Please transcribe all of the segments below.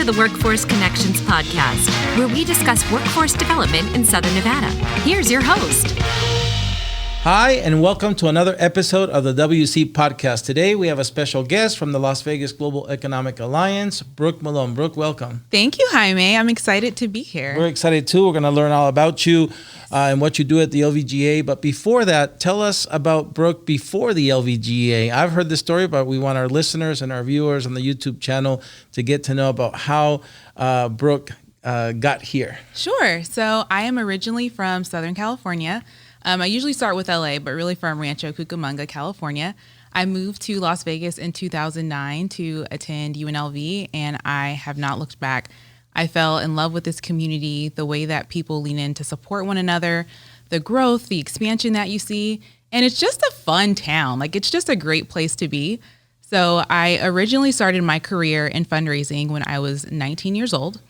the Workforce Connections podcast, where we discuss workforce development in Southern Nevada. Here's your host. Hi, and welcome to another episode of the WC podcast. Today, we have a special guest from the Las Vegas Global Economic Alliance, Brooke Malone. Brooke, welcome. Thank you, Jaime. I'm excited to be here. We're excited too. We're going to learn all about you and what you do at the LVGEA. But before that, tell us about Brooke before the LVGEA. I've heard the story, but we want our listeners and our viewers on the YouTube channel to get to know about how Brooke got here. Sure. So I am originally from Southern California. I usually start with LA, but really from Rancho Cucamonga, California. I moved to Las Vegas in 2009 to attend UNLV, and I have not looked back. I fell in love with this community, the way that people lean in to support one another, the growth, the expansion that you see, and it's just a fun town. It's just a great place to be. So I originally started my career in fundraising when I was 19 years old.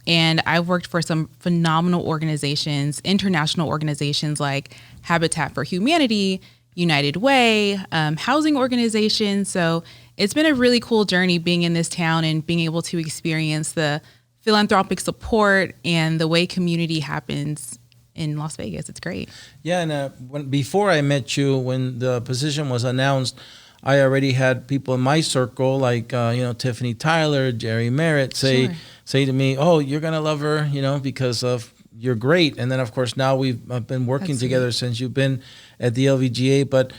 And I've worked for some phenomenal organizations, international organizations like Habitat for Humanity, United Way, housing organizations. So it's been a really cool journey being in this town and being able to experience the philanthropic support and the way community happens in Las Vegas. It's great. Yeah, and before I met you, when the position was announced, I already had people in my circle like, Tiffany Tyler, Jerry Merritt say to me, oh, you're going to love her, because of you're great. And then, of course, now we've been working together since you've been at the LVGA. But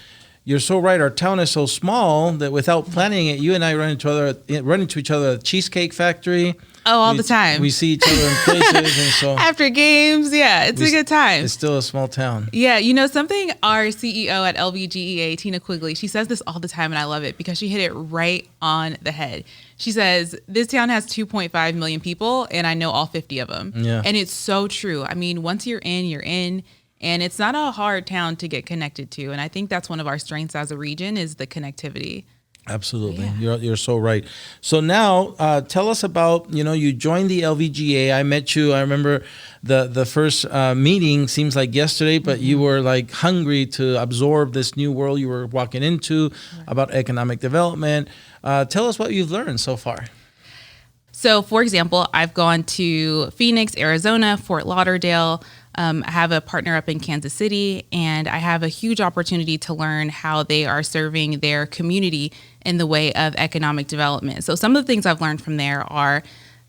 you're so right. Our town is so small that without planning it, you and I run into each other at Cheesecake Factory. Oh, all the time. We see each other in places. And so after games, it's a good time. It's still a small town. Yeah, something our CEO at LVGEA, Tina Quigley, she says this all the time, and I love it because she hit it right on the head. She says, this town has 2.5 million people, and I know all 50 of them. Yeah. And it's so true. I mean, once you're in. And it's not a hard town to get connected to. And I think that's one of our strengths as a region is the connectivity. Absolutely. Yeah. You're so right. So now tell us about, you joined the LVGA. I met you. I remember the first meeting seems like yesterday, but you were hungry to absorb this new world you were walking into about economic development. Tell us what you've learned so far. So, for example, I've gone to Phoenix, Arizona, Fort Lauderdale. I have a partner up in Kansas City, and I have a huge opportunity to learn how they are serving their community in the way of economic development. So some of the things I've learned from there are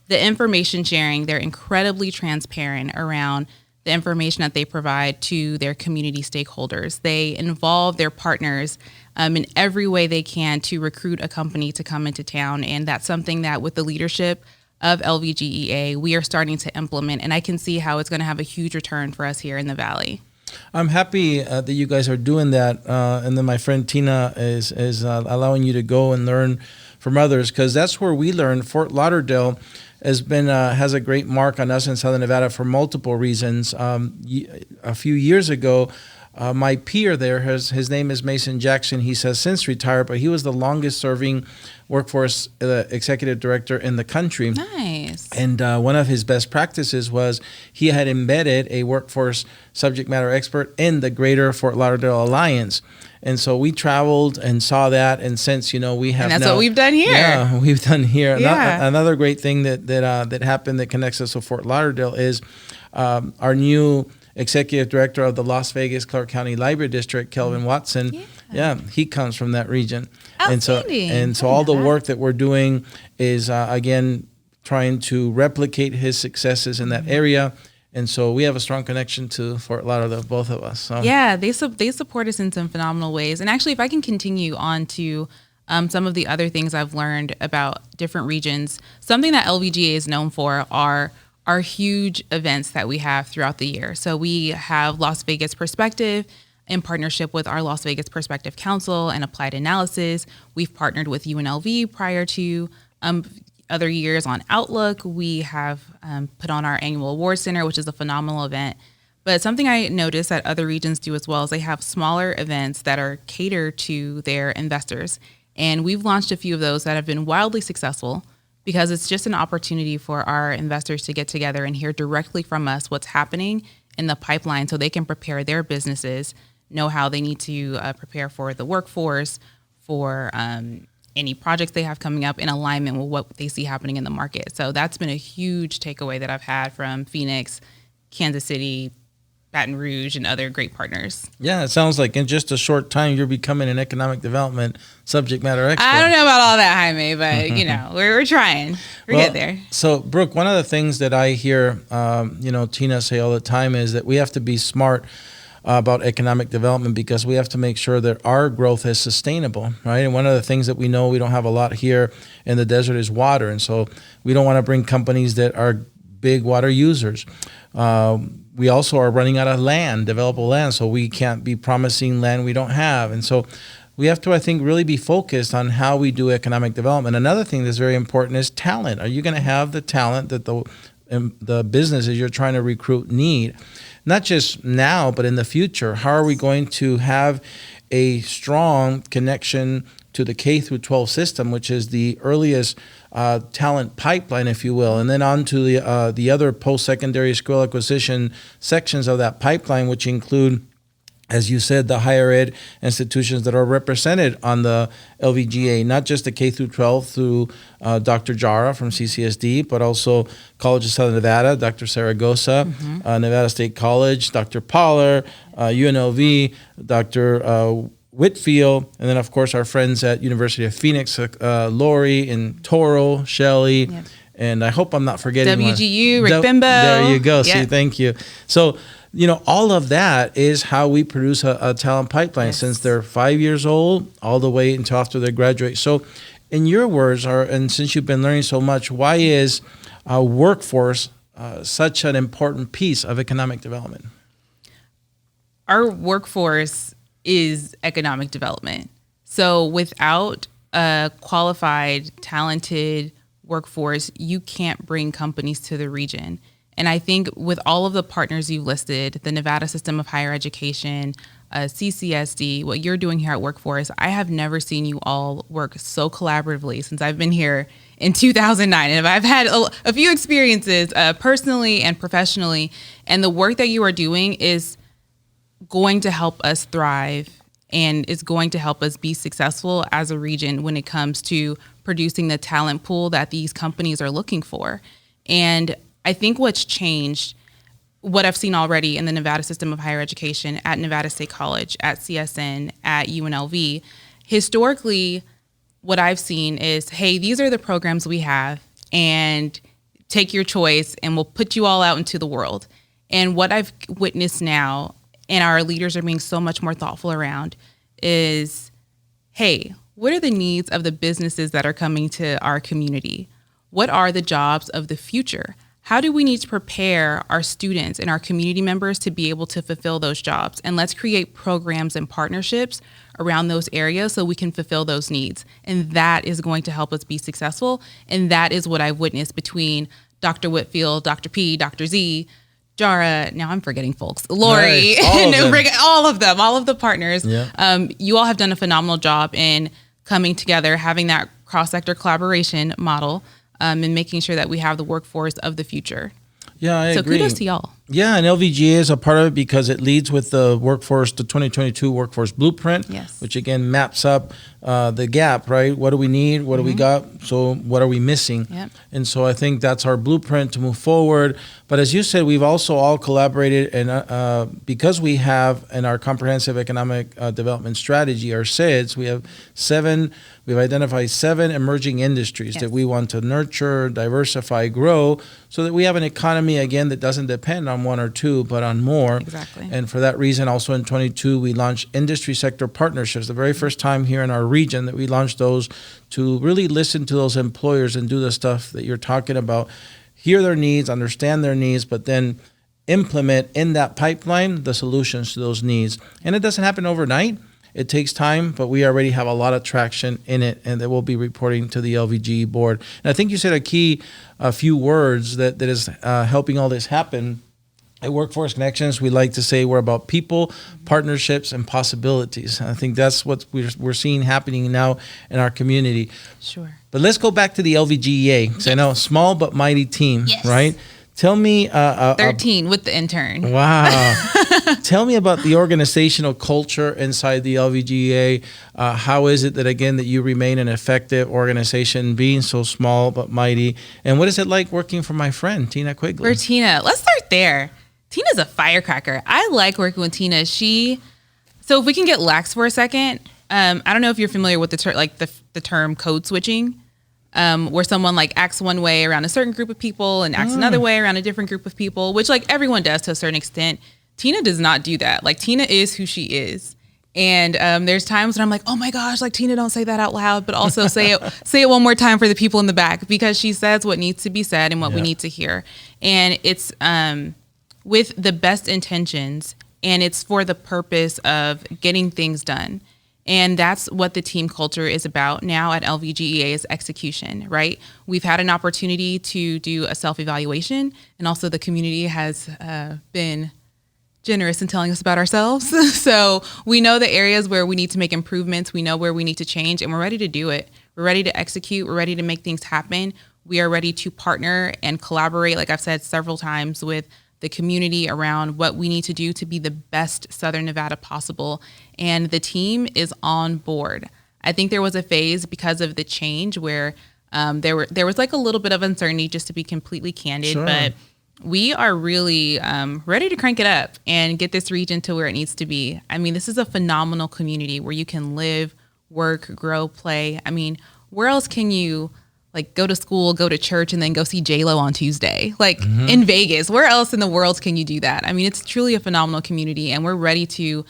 the information sharing. They're incredibly transparent around the information that they provide to their community stakeholders. They involve their partners in every way they can to recruit a company to come into town, and that's something that with the leadership of LVGEA, we are starting to implement, and I can see how it's going to have a huge return for us here in the Valley. I'm happy that you guys are doing that, and then my friend Tina is allowing you to go and learn from others, because that's where we learn. Fort Lauderdale has a great mark on us in Southern Nevada for multiple reasons. A few years ago, my peer there, his name is Mason Jackson. He has since retired, but he was the longest serving workforce executive director in the country. Nice. And one of his best practices was he had embedded a workforce subject matter expert in the greater Fort Lauderdale Alliance. And so we traveled and saw that. And since, we have and that's what we've done here. Yeah, we've done here. Yeah. Another great thing that happened that connects us to Fort Lauderdale is our new executive director of the Las Vegas Clark County Library District, Kelvin Watson. Yeah, he comes from that region. And so all the work that we're doing is, again, trying to replicate his successes in that area. And so we have a strong connection to Fort Lauderdale, both of us. So. Yeah, they support us in some phenomenal ways. And actually, if I can continue on to some of the other things I've learned about different regions, something that LVGA is known for are huge events that we have throughout the year. So we have Las Vegas Perspective in partnership with our Las Vegas Perspective Council and Applied Analysis. We've partnered with UNLV prior to other years on Outlook. We have put on our annual award center, which is a phenomenal event. But something I noticed that other regions do as well is they have smaller events that are catered to their investors. And we've launched a few of those that have been wildly successful because it's just an opportunity for our investors to get together and hear directly from us what's happening in the pipeline so they can prepare their businesses, know how they need to prepare for the workforce, for any projects they have coming up in alignment with what they see happening in the market. So that's been a huge takeaway that I've had from Phoenix, Kansas City, Baton Rouge, and other great partners. Yeah, it sounds like in just a short time, you're becoming an economic development subject matter expert. I don't know about all that, Jaime, but, we're trying. We're getting there. So, Brooke, one of the things that I hear, Tina say all the time is that we have to be smart about economic development because we have to make sure that our growth is sustainable, right? And one of the things that we know we don't have a lot here in the desert is water. And so we don't want to bring companies that are big water users. We also are running out of land, developable land, so we can't be promising land we don't have. And so we have to, I think, really be focused on how we do economic development. Another thing that's very important is talent. Are you going to have the talent that the businesses you're trying to recruit need? Not just now, but in the future. How are we going to have a strong connection to the K through 12 system, which is the earliest talent pipeline, if you will, and then on to the other post-secondary school acquisition sections of that pipeline, which include, as you said, the higher ed institutions that are represented on the LVGEA, not just the K through 12 through Dr. Jara from CCSD, but also College of Southern Nevada, Dr. Zaragoza, Nevada State College, Dr. Poller, UNLV, Dr. Whitfield, and then, of course, our friends at University of Phoenix, Lori and Toro, Shelley, and I hope I'm not forgetting WGU, Rick Bimbo. There you go. Yep. See, thank you. So, all of that is how we produce a talent pipeline since they're 5 years old all the way until after they graduate. So in your words, and since you've been learning so much, why is workforce such an important piece of economic development? Our workforce is economic development. So without a qualified, talented workforce, you can't bring companies to the region. And I think with all of the partners you've listed, the Nevada System of Higher Education, CCSD, what you're doing here at Workforce, I have never seen you all work so collaboratively since I've been here in 2009. And I've had a few experiences personally and professionally, and the work that you are doing is going to help us thrive and is going to help us be successful as a region when it comes to producing the talent pool that these companies are looking for. And I think what's changed, what I've seen already in the Nevada System of Higher Education, at Nevada State College, at CSN, at UNLV, historically, what I've seen is, hey, these are the programs we have, and take your choice, and we'll put you all out into the world. And what I've witnessed now, and our leaders are being so much more thoughtful around, is, hey, what are the needs of the businesses that are coming to our community? What are the jobs of the future? How do we need to prepare our students and our community members to be able to fulfill those jobs? And let's create programs and partnerships around those areas so we can fulfill those needs. And that is going to help us be successful. And that is what I've witnessed between Dr. Whitfield, Dr. P, Dr. Z, Jara, now I'm forgetting folks, Lori, all of them, all of the partners. Yeah. You all have done a phenomenal job in coming together, having that cross-sector collaboration model, and making sure that we have the workforce of the future. Yeah, I agree. So kudos to y'all. Yeah, and LVGEA is a part of it because it leads with the 2022 Workforce Blueprint, which again maps up the gap, right? What do we need? What do we got? So what are we missing? Yep. And so I think that's our blueprint to move forward. But as you said, we've also all collaborated, and because we have in our Comprehensive Economic Development Strategy, our SIDS, we've identified 7 emerging industries that we want to nurture, diversify, grow, so that we have an economy, again, that doesn't depend on one or two, but on more. Exactly. And for that reason, also in 22, we launched industry sector partnerships, the very first time here in our region that we launched those to really listen to those employers and do the stuff that you're talking about, hear their needs, understand their needs, but then implement in that pipeline the solutions to those needs. And it doesn't happen overnight. It takes time, but we already have a lot of traction in it, and that we'll be reporting to the LVGE board. And I think you said a few words that is helping all this happen. At Workforce Connections, we like to say we're about people, partnerships, and possibilities. And I think that's what we're seeing happening now in our community. Sure. But let's go back to the LVGEA. So I know, small but mighty team, right? Tell me. 13 with the intern. Wow. Tell me about the organizational culture inside the LVGEA. How is it that, again, that you remain an effective organization, being so small but mighty? And what is it like working for my friend, Tina Quigley? For Tina, let's start there. Tina's a firecracker. I like working with Tina. So if we can get lax for a second, I don't know if you're familiar with the term code switching. Where someone like acts one way around a certain group of people and acts another way around a different group of people, which like everyone does to a certain extent. Tina does not do that. Like Tina is who she is. And there's times when I'm like, oh my gosh, like Tina, don't say that out loud, but also say it one more time for the people in the back, because she says what needs to be said and what we need to hear. And it's with the best intentions, and it's for the purpose of getting things done. And that's what the team culture is about now at LVGEA, is execution, right? We've had an opportunity to do a self-evaluation, and also the community has been generous in telling us about ourselves. So we know the areas where we need to make improvements. We know where we need to change, and we're ready to do it. We're ready to execute. We're ready to make things happen. We are ready to partner and collaborate, like I've said several times, with the community around what we need to do to be the best Southern Nevada possible. And the team is on board. I think there was a phase because of the change where there was like a little bit of uncertainty, just to be completely candid, but we are really ready to crank it up and get this region to where it needs to be. I mean, this is a phenomenal community where you can live, work, grow, play. I mean, where else can you like go to school, go to church, and then go see J-Lo on Tuesday? Like in Vegas, where else in the world can you do that? I mean, it's truly a phenomenal community, and we're ready to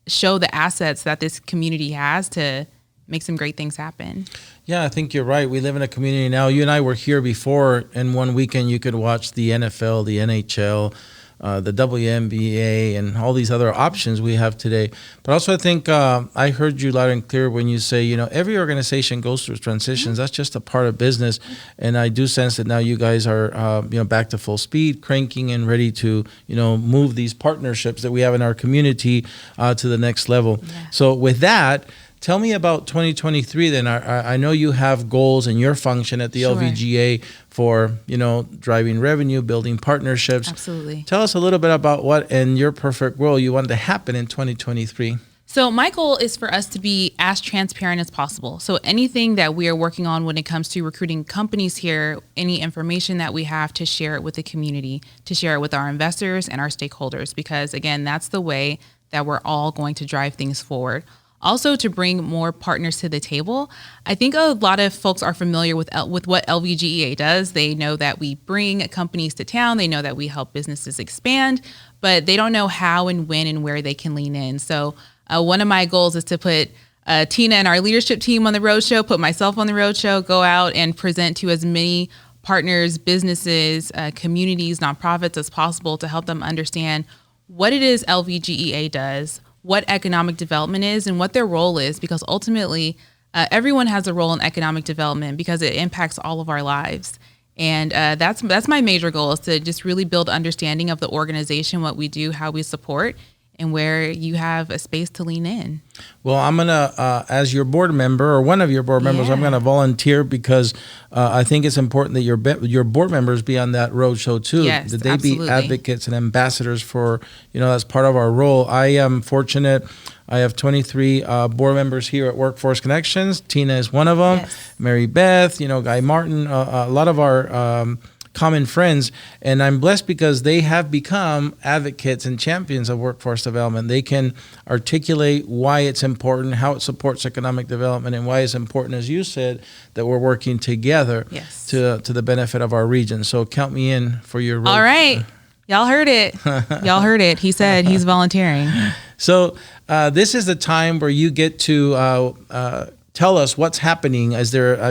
show the assets that this community has to make some great things happen. Yeah, I think you're right. We live in a community now. You and I were here before, and one weekend you could watch the NFL, the NHL, the WNBA, and all these other options we have today. But also, I think I heard you loud and clear when you say, you know, every organization goes through transitions. That's just a part of business. And I do sense that now you guys are, back to full speed, cranking and ready to, move these partnerships that we have in our community to the next level. Yeah. So with that, tell me about 2023 then. I know you have goals in your function at the LVGEA for, driving revenue, building partnerships. Absolutely. Tell us a little bit about what in your perfect world you want to happen in 2023. So my goal is for us to be as transparent as possible. So anything that we are working on when it comes to recruiting companies here, any information that we have, to share it with the community, to share it with our investors and our stakeholders, because again, that's the way that we're all going to drive things forward. Also, to bring more partners to the table. I think a lot of folks are familiar with what LVGEA does. They know that we bring companies to town. They know that we help businesses expand, but they don't know how and when and where they can lean in. So one of my goals is to put Tina and our leadership team on the roadshow, put myself on the roadshow, go out and present to as many partners, businesses, communities, nonprofits as possible to help them understand what it is LVGEA does, what economic development is, and what their role is, because ultimately everyone has a role in economic development because it impacts all of our lives. And that's my major goal, is to just really build understanding of the organization, what we do, how we support, and where you have a space to lean in. Well, I'm going to, as your board member, or one of your board members, I'm going to volunteer, because I think it's important that your board members be on that roadshow too. Yes, that they absolutely. be advocates and ambassadors for, that's part of our role. I am fortunate. I have 23 board members here at Workforce Connections. Tina is one of them. Yes. Mary Beth, Guy Martin, a lot of our common friends, and I'm blessed because they have become advocates and champions of workforce development. They can articulate why it's important, how it supports economic development, and why it's important, as you said, that we're working together to the benefit of our region. So count me in for your role. All right. Y'all heard it. Y'all heard it. He said he's volunteering. So this is the time where you get to tell us what's happening.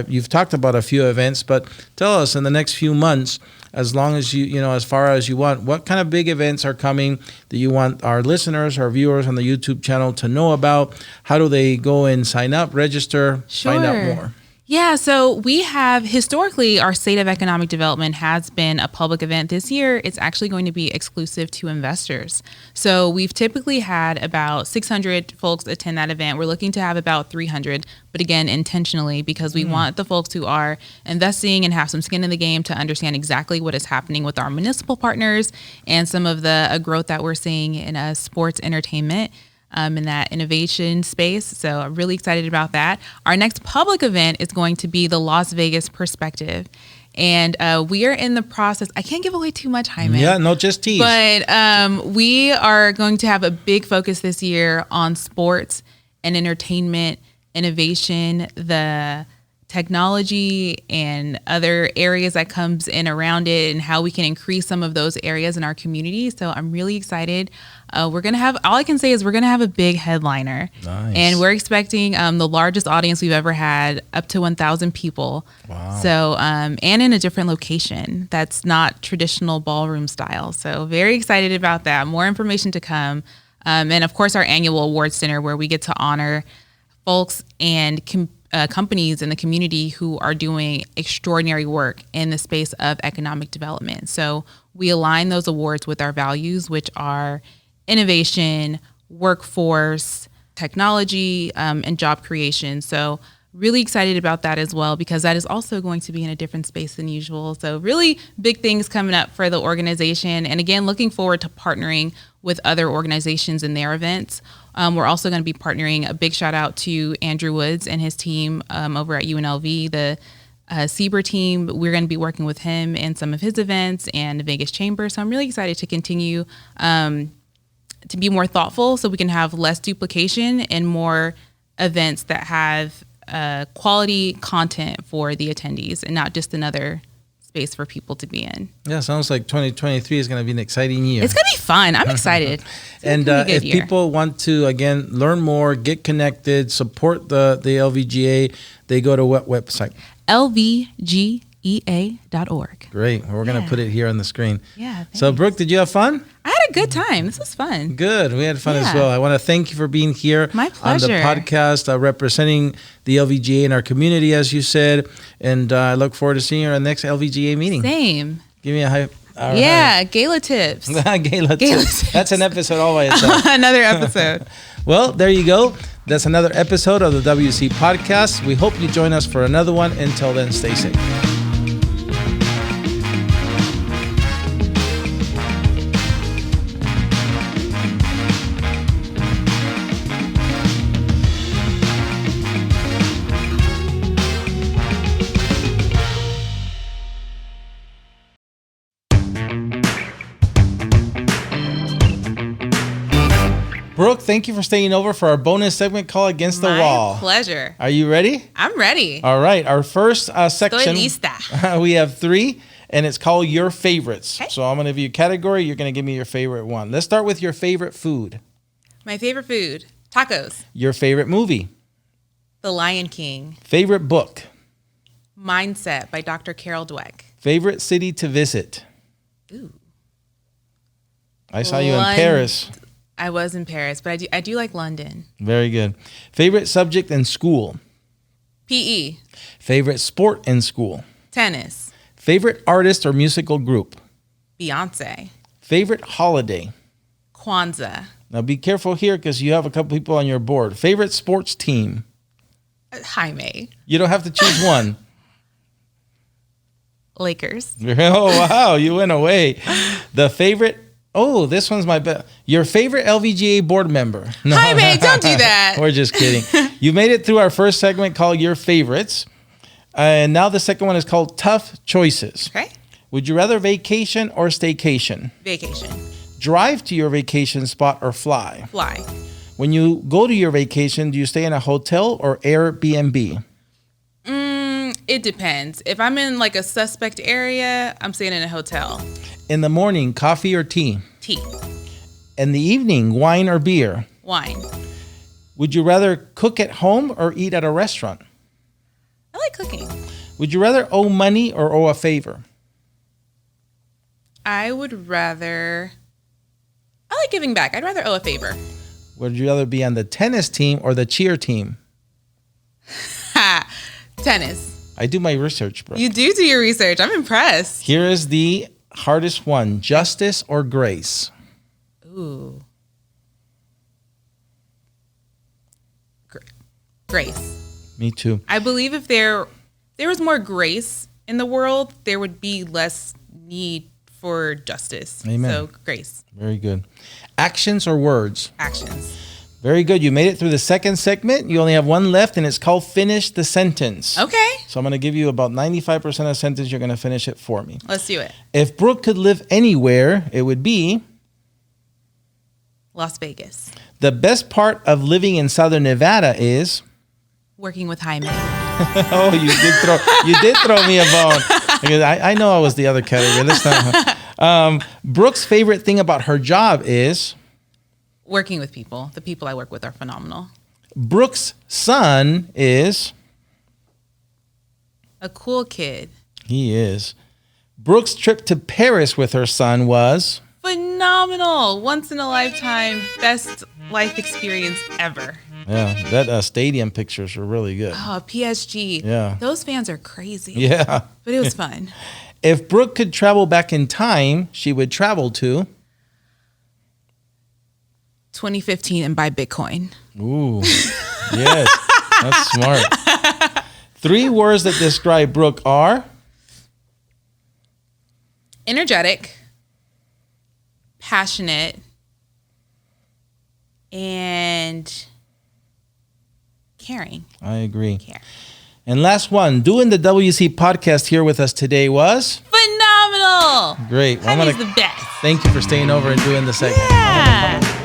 You've talked about a few events, but tell us in the next few months, as long as as far as you want, what kind of big events are coming that you want our listeners, our viewers on the YouTube channel to know about? How do they go and sign up, register, find out more? Yeah, so we have historically, our State of Economic Development has been a public event. This year, it's actually going to be exclusive to investors. So we've typically had about 600 folks attend that event. We're looking to have about 300, but again, intentionally, because we want the folks who are investing and have some skin in the game to understand exactly what is happening with our municipal partners and some of the growth that we're seeing in sports entertainment. In that innovation space. So I'm really excited about that. Our next public event is going to be the Las Vegas Perspective. And we are in the process. I can't give away too much, Jaime. Yeah, no, just tease. But we are going to have a big focus this year on sports and entertainment, innovation, the technology and other areas that comes in around it, and how we can increase some of those areas in our community. So I'm really excited. We're going to have, all I can say is we're going to have a big headliner. Nice. And we're expecting the largest audience we've ever had, up to 1,000 people. Wow. So, and in a different location that's not traditional ballroom style. So very excited about that. More information to come. And of course, our annual awards dinner, where we get to honor folks and companies in the community who are doing extraordinary work in the space of economic development. So we align those awards with our values, which are innovation, workforce, technology, and job creation. So really excited about that as well, because that is also going to be in a different space than usual. So really big things coming up for the organization. And again, looking forward to partnering with other organizations in their events. We're also going to be partnering. A big shout out to Andrew Woods and his team over at UNLV, the CBER team. We're going to be working with him in some of his events and the Vegas Chamber. So I'm really excited to continue to be more thoughtful, so we can have less duplication and more events that have quality content for the attendees, and not just another space for people to be in. Yeah, sounds like 2023 is going to be an exciting year. It's going to be fun. I'm excited. And if people want to, again, learn more, get connected, support the LVGEA, they go to what website? LVGEA.org. Great. Well, we're going to put it here on the screen. Yeah. Thanks. So, Brooke, did you have fun? I had a good time. This was fun. Good. We had fun as well. I want to thank you for being here My pleasure. on the podcast, representing the LVGEA in our community, as you said. And I look forward to seeing you at the next LVGEA meeting. Same. Give me a high. Yeah, gala tips. Gala tips. That's an episode all by itself. Another episode. Well, there you go. That's another episode of the WC Podcast. We hope you join us for another one. Until then, stay safe. Brooke, thank you for staying over for our bonus segment called Against the Wall. My pleasure. Are you ready? I'm ready. All right. Our first section, lista. We have 3, and it's called Your Favorites. Okay. So I'm going to give you a category. You're going to give me your favorite one. Let's start with your favorite food. My favorite food, tacos. Your favorite movie. The Lion King. Favorite book. Mindset by Dr. Carol Dweck. Favorite city to visit. Ooh. I saw you in Paris. I was in Paris, but I do like London. Very good. Favorite subject in school. PE. Favorite sport in school. Tennis. Favorite artist or musical group. Beyonce. Favorite holiday. Kwanzaa. Now be careful here because you have a couple people on your board. Favorite sports team. Jaime. You don't have to choose one. Lakers. Oh, wow. You went away. The favorite. Oh, this one's my best. Your favorite LVGEA board member. No. Jaime, don't do that. We're just kidding. You made it through our first segment called Your Favorites. And now the second one is called Tough Choices. Okay. Would you rather vacation or staycation? Vacation. Drive to your vacation spot or fly? Fly. When you go to your vacation, do you stay in a hotel or Airbnb? It depends. If I'm in like a suspect area, I'm staying in a hotel. In the morning, coffee or tea? Tea. In the evening, wine or beer? Wine. Would you rather cook at home or eat at a restaurant? I like cooking. Would you rather owe money or owe a favor? I would rather... I like giving back. I'd rather owe a favor. Would you rather be on the tennis team or the cheer team? Tennis. I do my research, bro. You do your research. I'm impressed. Here is the hardest one. Justice or grace? Ooh. Grace. Me too. I believe if there was more grace in the world, there would be less need for justice. Amen. So grace. Very good. Actions or words? Actions. Very good. You made it through the second segment. You only have one left, and it's called Finish the Sentence. Okay. So I'm going to give you about 95% of the sentence. You're going to finish it for me. Let's do it. If Brooke could live anywhere, it would be Las Vegas. The best part of living in Southern Nevada is working with JAIME. Oh, you did throw me a bone. Because I know I was the other category. Let's not. Brooke's favorite thing about her job is working with people. The people I work with are phenomenal. Brooke's son is a cool kid. He is. Brooke's trip to Paris with her son was phenomenal. Once in a lifetime, best life experience ever. Yeah, that stadium pictures are really good. Oh, PSG. Yeah. Those fans are crazy. Yeah. But it was fun. If Brooke could travel back in time, she would travel to 2015 and buy Bitcoin. Ooh, yes. That's smart. 3 words that describe Brooke are energetic, passionate, and caring. I agree. Care. And last one, doing the WC podcast here with us today was phenomenal. Great. Honey's the best. Thank you for staying over and doing the segment. Yeah.